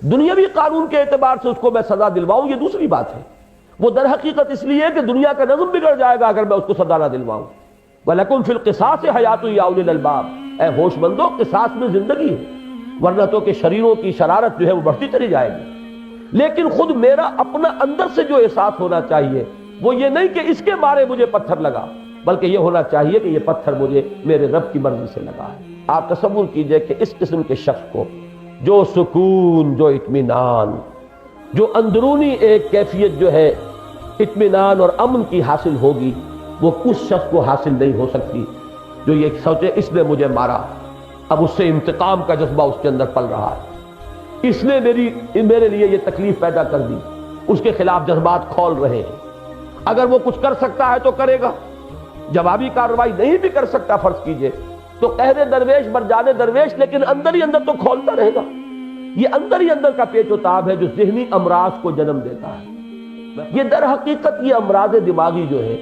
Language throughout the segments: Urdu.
دنیاوی قانون کے اعتبار سے اس کو میں سزا دلواؤں یہ دوسری بات ہے، وہ در حقیقت اس لیے کہ دنیا کا نظم بگڑ جائے گا اگر میں اس کو سزا نہ دلواؤں۔ وَلَكُمْ فِي الْقِصَاصِ حَيَاتٌ يَا أُولِي الْأَلْبَابِ، اے ہوش مندو قصاص میں زندگی ہے، ورنہ تو کہ شریروں کی شرارت جو ہے وہ بڑھتی چلی جائے گی۔ لیکن خود میرا اپنا اندر سے جو احساس ہونا چاہیے وہ یہ نہیں کہ اس کے مارے مجھے پتھر لگا، بلکہ یہ ہونا چاہیے کہ یہ پتھر مجھے میرے رب کی مرضی سے لگا ہے۔ آپ تصور کیجئے کہ اس قسم کے شخص کو جو سکون، جو اطمینان، جو اندرونی ایک کیفیت جو ہے اطمینان اور امن کی حاصل ہوگی، وہ اس شخص کو حاصل نہیں ہو سکتی جو یہ سوچے اس نے مجھے مارا، اب اس سے انتقام کا جذبہ اس کے اندر پل رہا ہے، اس نے میرے لیے یہ تکلیف پیدا کر دی، اس کے خلاف جذبات کھول رہے ہیں۔ اگر وہ کچھ کر سکتا ہے تو کرے گا، جوابی کارروائی نہیں بھی کر سکتا فرض کیجئے تو قہر درویش بر جان درویش، لیکن اندر ہی اندر تو کھولتا رہے گا۔ یہ اندر ہی اندر کا پیچ و تاب ہے جو ذہنی امراض کو جنم دیتا ہے۔ یہ در حقیقت یہ امراض دماغی جو ہے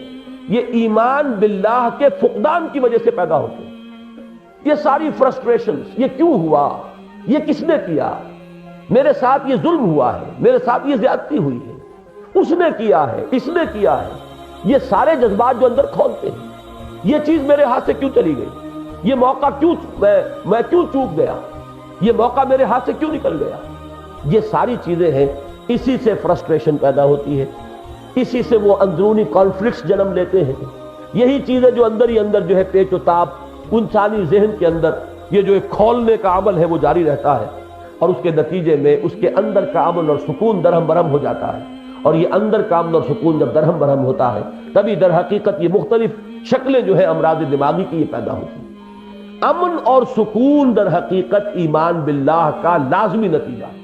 یہ ایمان باللہ کے فقدان کی وجہ سے پیدا ہوتے ہیں۔ یہ ساری فرسٹریشنز، یہ کیوں ہوا، یہ کس نے کیا، میرے ساتھ یہ ظلم ہوا ہے، میرے ساتھ یہ زیادتی ہوئی ہے، اس نے کیا ہے، اس نے کیا ہے، یہ سارے جذبات جو اندر کھولتے ہیں، یہ چیز میرے ہاتھ سے کیوں چلی گئی، یہ موقع کیوں میں کیوں چوک گیا، یہ موقع میرے ہاتھ سے کیوں نکل گیا، یہ ساری چیزیں ہیں۔ اسی سے فرسٹریشن پیدا ہوتی ہے، اسی سے وہ اندرونی کانفلکٹس جنم لیتے ہیں۔ یہی چیزیں جو اندر ہی اندر جو ہے پیچ و تاب انسانی ذہن کے اندر یہ جو ایک کھولنے کا عمل ہے وہ جاری رہتا ہے، اور اس کے نتیجے میں اس کے اندر کا امن اور سکون درہم برہم ہو جاتا ہے، اور یہ اندر کا امن اور سکون جب درہم برہم ہوتا ہے تبھی در حقیقت یہ مختلف شکلیں جو ہے امراض دماغی کی یہ پیدا ہوتی ہیں۔ امن اور سکون در حقیقت ایمان باللہ کا لازمی نتیجہ ہے۔